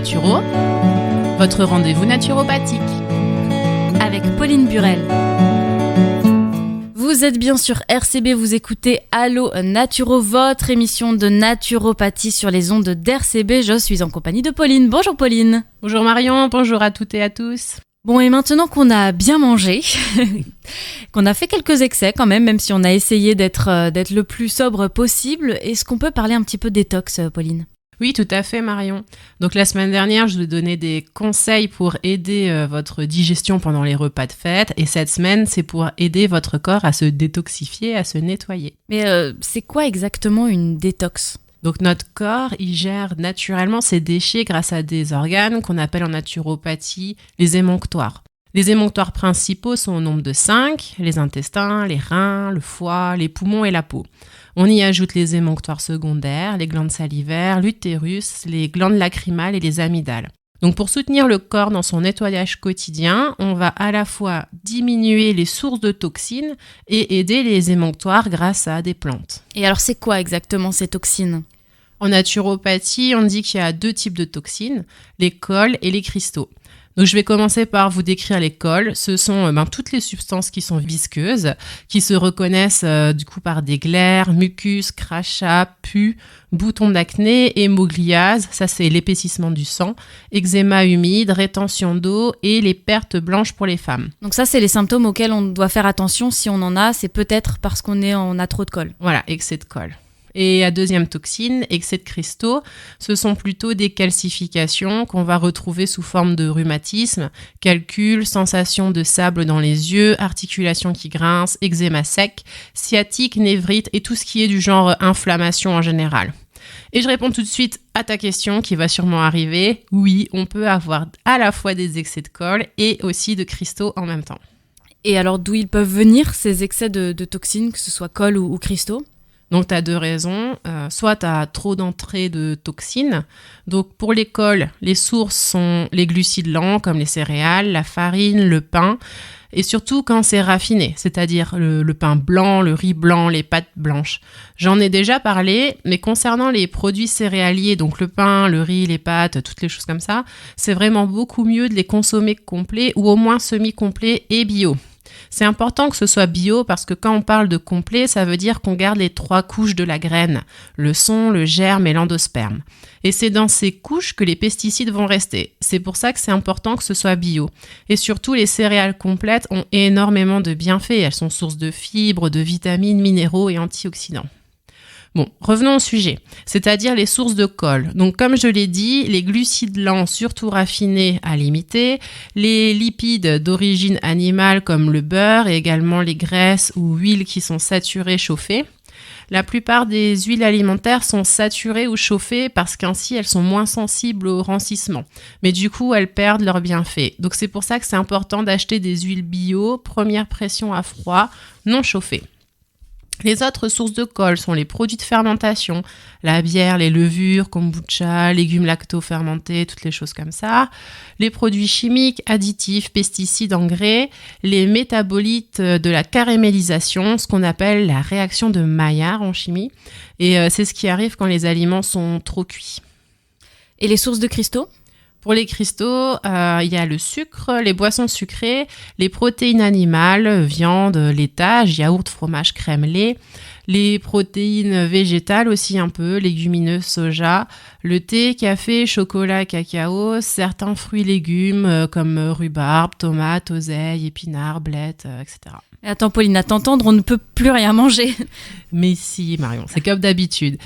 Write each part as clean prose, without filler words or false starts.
Naturo, votre rendez-vous naturopathique. Avec Pauline Burel. Vous êtes bien sur RCB, vous écoutez Allo Naturo, votre émission de naturopathie sur les ondes d'RCB. Je suis en compagnie de Pauline. Bonjour Pauline. Bonjour Marion, bonjour à toutes et à tous. Bon, et maintenant qu'on a bien mangé, qu'on a fait quelques excès quand même si on a essayé d'être le plus sobre possible, est-ce qu'on peut parler un petit peu détox, Pauline ? Oui, tout à fait Marion. Donc la semaine dernière, je vous ai donné des conseils pour aider votre digestion pendant les repas de fête. Et cette semaine, c'est pour aider votre corps à se détoxifier, à se nettoyer. Mais c'est quoi exactement une détox ? Donc notre corps, il gère naturellement ses déchets grâce à des organes qu'on appelle en naturopathie les émonctoires. Les émonctoires principaux sont au nombre de 5, les intestins, les reins, le foie, les poumons et la peau. On y ajoute les émonctoires secondaires, les glandes salivaires, l'utérus, les glandes lacrymales et les amygdales. Donc pour soutenir le corps dans son nettoyage quotidien, on va à la fois diminuer les sources de toxines et aider les émonctoires grâce à des plantes. Et alors c'est quoi exactement ces toxines ? En naturopathie, on dit qu'il y a 2 types de toxines, les cols et les cristaux. Donc je vais commencer par vous décrire les cols. Ce sont toutes les substances qui sont visqueuses, qui se reconnaissent par des glaires, mucus, crachats, pus, boutons d'acné, hémogliase, ça c'est l'épaississement du sang, eczéma humide, rétention d'eau et les pertes blanches pour les femmes. Donc ça c'est les symptômes auxquels on doit faire attention si on en a, c'est peut-être parce qu'on a trop de colle. Voilà, excès de colle. Et la deuxième toxine, excès de cristaux, ce sont plutôt des calcifications qu'on va retrouver sous forme de rhumatisme, calcul, sensation de sable dans les yeux, articulations qui grincent, eczéma sec, sciatique, névrite et tout ce qui est du genre inflammation en général. Et je réponds tout de suite à ta question qui va sûrement arriver. Oui, on peut avoir à la fois des excès de colle et aussi de cristaux en même temps. Et alors d'où ils peuvent venir ces excès de toxines, que ce soit colle ou cristaux ? Donc, tu as 2 raisons. Soit tu as trop d'entrée de toxines. Donc, pour les cols, les sources sont les glucides lents, comme les céréales, la farine, le pain. Et surtout quand c'est raffiné, c'est-à-dire le pain blanc, le riz blanc, les pâtes blanches. J'en ai déjà parlé, mais concernant les produits céréaliers, donc le pain, le riz, les pâtes, toutes les choses comme ça, c'est vraiment beaucoup mieux de les consommer complets ou au moins semi-complets et bio. C'est important que ce soit bio parce que quand on parle de complet, ça veut dire qu'on garde les 3 couches de la graine, le son, le germe et l'endosperme. Et c'est dans ces couches que les pesticides vont rester. C'est pour ça que c'est important que ce soit bio. Et surtout, les céréales complètes ont énormément de bienfaits. Elles sont source de fibres, de vitamines, minéraux et antioxydants. Bon, revenons au sujet, c'est-à-dire les sources de colle. Donc comme je l'ai dit, les glucides lents, surtout raffinés, à limiter, les lipides d'origine animale comme le beurre et également les graisses ou huiles qui sont saturées, chauffées. La plupart des huiles alimentaires sont saturées ou chauffées parce qu'ainsi elles sont moins sensibles au rancissement. Mais du coup, elles perdent leurs bienfaits. Donc c'est pour ça que c'est important d'acheter des huiles bio, première pression à froid, non chauffées. Les autres sources de colle sont les produits de fermentation, la bière, les levures, kombucha, légumes lacto-fermentés, toutes les choses comme ça, les produits chimiques, additifs, pesticides, engrais, les métabolites de la caramélisation, ce qu'on appelle la réaction de Maillard en chimie, et c'est ce qui arrive quand les aliments sont trop cuits. Et les sources de cristaux ? Pour les cristaux, il y a le sucre, les boissons sucrées, les protéines animales, viande, laitage, yaourt, fromage, crème, lait, les protéines végétales aussi un peu, légumineuses, soja, le thé, café, chocolat, cacao, certains fruits et légumes comme rhubarbe, tomates, oseille, épinards, blettes, etc. Attends Pauline, à t'entendre, on ne peut plus rien manger. Mais si Marion, c'est comme d'habitude.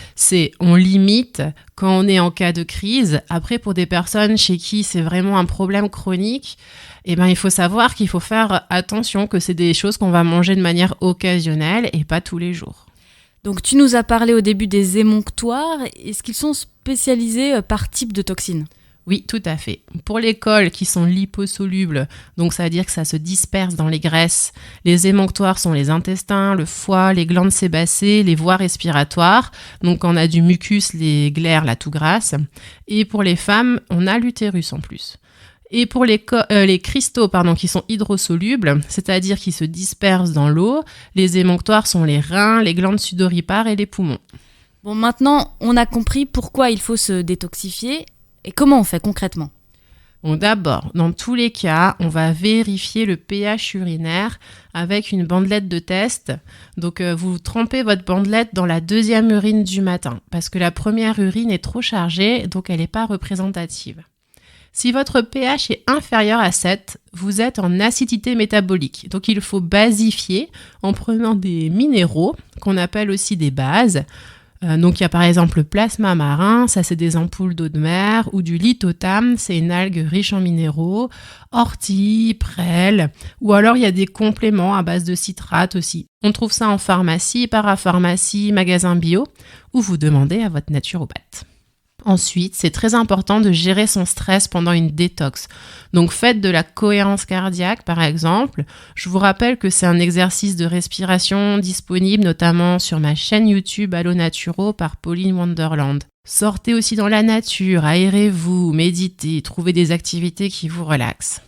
On limite quand on est en cas de crise. Après, pour des personnes chez qui c'est vraiment un problème chronique, il faut savoir qu'il faut faire attention, que c'est des choses qu'on va manger de manière occasionnelle et pas tous les jours. Donc tu nous as parlé au début des émonctoires. Est-ce qu'ils sont spécialisés par type de toxine ? Oui, tout à fait. Pour les cols qui sont liposolubles, donc ça veut dire que ça se disperse dans les graisses, les émonctoires sont les intestins, le foie, les glandes sébacées, les voies respiratoires. Donc on a du mucus, les glaires, la toux grasse. Et pour les femmes, on a l'utérus en plus. Et pour les cristaux qui sont hydrosolubles, c'est-à-dire qui se dispersent dans l'eau, les émonctoires sont les reins, les glandes sudoripares et les poumons. Bon, maintenant, on a compris pourquoi il faut se détoxifier. Et comment on fait concrètement ? Donc d'abord, dans tous les cas, on va vérifier le pH urinaire avec une bandelette de test. Donc vous trempez votre bandelette dans la deuxième urine du matin parce que la première urine est trop chargée, donc elle n'est pas représentative. Si votre pH est inférieur à 7, vous êtes en acidité métabolique. Donc il faut basifier en prenant des minéraux qu'on appelle aussi des bases. Donc il y a par exemple le plasma marin, ça c'est des ampoules d'eau de mer, ou du lithotame, c'est une algue riche en minéraux, ortie, prêle, ou alors il y a des compléments à base de citrate aussi. On trouve ça en pharmacie, parapharmacie, magasin bio, ou vous demandez à votre naturopathe. Ensuite, c'est très important de gérer son stress pendant une détox. Donc faites de la cohérence cardiaque par exemple. Je vous rappelle que c'est un exercice de respiration disponible notamment sur ma chaîne YouTube Allo Naturo par Pauline Wonderland. Sortez aussi dans la nature, aérez-vous, méditez, trouvez des activités qui vous relaxent.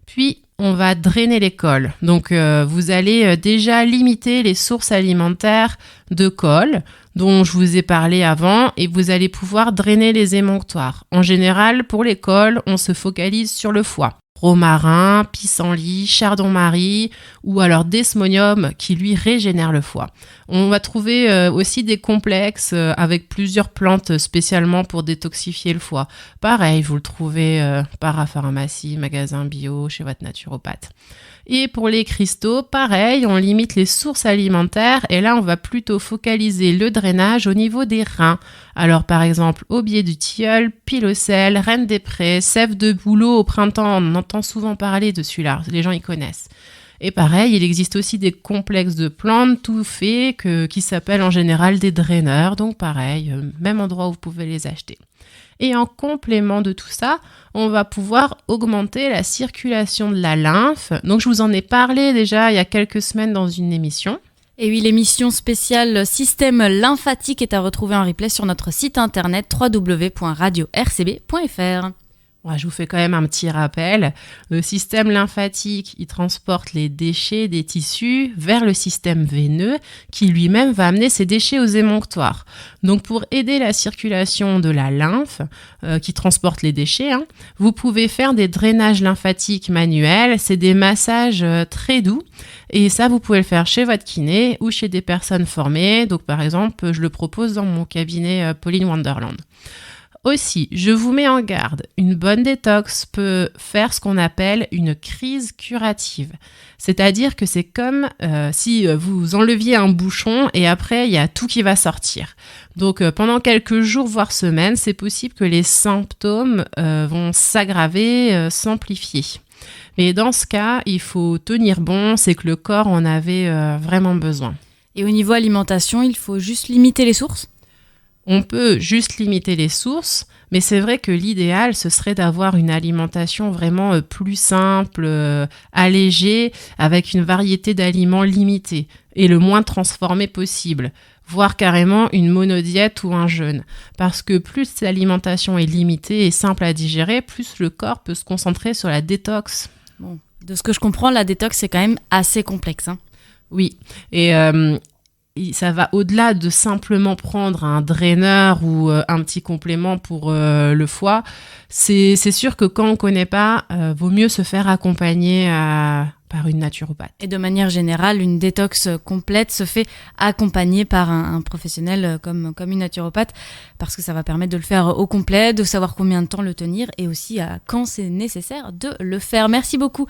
Puis, on va drainer les cols. Donc, vous allez déjà limiter les sources alimentaires de colle dont je vous ai parlé avant et vous allez pouvoir drainer les émonctoires. En général, pour les cols, on se focalise sur le foie. Romarin, pissenlit, chardon-marie ou alors desmonium qui lui régénère le foie. On va trouver aussi des complexes avec plusieurs plantes spécialement pour détoxifier le foie. Pareil, vous le trouvez parapharmacie, magasin bio, chez votre naturopathe. Et pour les cristaux, pareil, on limite les sources alimentaires et là on va plutôt focaliser le drainage au niveau des reins. Alors par exemple, aubier du tilleul, pilocelle, reine des prés, sève de bouleau au printemps, on entend souvent parler de celui-là, les gens y connaissent. Et pareil, il existe aussi des complexes de plantes tout faits qui s'appellent en général des draineurs, donc pareil, même endroit où vous pouvez les acheter. Et en complément de tout ça, on va pouvoir augmenter la circulation de la lymphe. Donc je vous en ai parlé déjà il y a quelques semaines dans une émission. Et oui, l'émission spéciale Système lymphatique est à retrouver en replay sur notre site internet www.radio-rcb.fr. Ouais, je vous fais quand même un petit rappel. Le système lymphatique, il transporte les déchets des tissus vers le système veineux qui lui-même va amener ces déchets aux émonctoires. Donc pour aider la circulation de la lymphe qui transporte les déchets, vous pouvez faire des drainages lymphatiques manuels. C'est des massages très doux et ça, vous pouvez le faire chez votre kiné ou chez des personnes formées. Donc par exemple, je le propose dans mon cabinet Pauline Wonderland. Aussi, je vous mets en garde, une bonne détox peut faire ce qu'on appelle une crise curative. C'est-à-dire que c'est comme si vous enleviez un bouchon et après, il y a tout qui va sortir. Donc, pendant quelques jours, voire semaines, c'est possible que les symptômes vont s'aggraver, s'amplifier. Mais dans ce cas, il faut tenir bon, c'est que le corps en avait vraiment besoin. Et au niveau alimentation, il faut juste limiter les sources ? On peut juste limiter les sources, mais c'est vrai que l'idéal, ce serait d'avoir une alimentation vraiment plus simple, allégée, avec une variété d'aliments limitée et le moins transformé possible, voire carrément une monodiète ou un jeûne. Parce que plus l'alimentation est limitée et simple à digérer, plus le corps peut se concentrer sur la détox. Bon, de ce que je comprends, la détox, c'est quand même assez complexe. Oui, et ça va au-delà de simplement prendre un draineur ou un petit complément pour le foie. C'est sûr que quand on ne connaît pas, vaut mieux se faire accompagner par une naturopathe. Et de manière générale, une détox complète se fait accompagner par un professionnel comme une naturopathe, parce que ça va permettre de le faire au complet, de savoir combien de temps le tenir et aussi quand c'est nécessaire de le faire. Merci beaucoup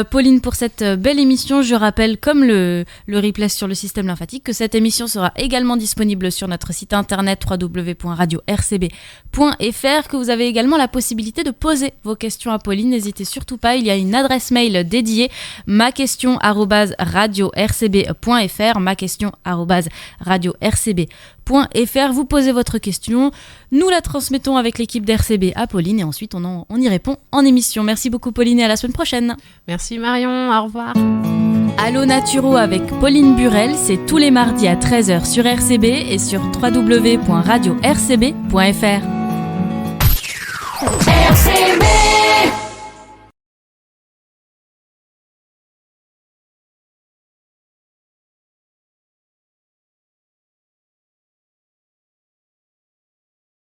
Pauline pour cette belle émission. Je rappelle, comme le replay sur le système lymphatique, que cette émission sera également disponible sur notre site internet www.radio-rcb.fr, que vous avez également la possibilité de poser vos questions à Pauline. N'hésitez surtout pas, il y a une adresse mail dédiée, maquestion@radio-rcb.fr, maquestion@radio-rcb.fr. Vous posez votre question, nous la transmettons avec l'équipe d'RCB à Pauline et ensuite on y répond en émission. Merci beaucoup Pauline et à la semaine prochaine. Merci Marion, au revoir. Allo Naturo avec Pauline Burel, c'est tous les mardis à 13h sur RCB et sur www.radio-rcb.fr. RCB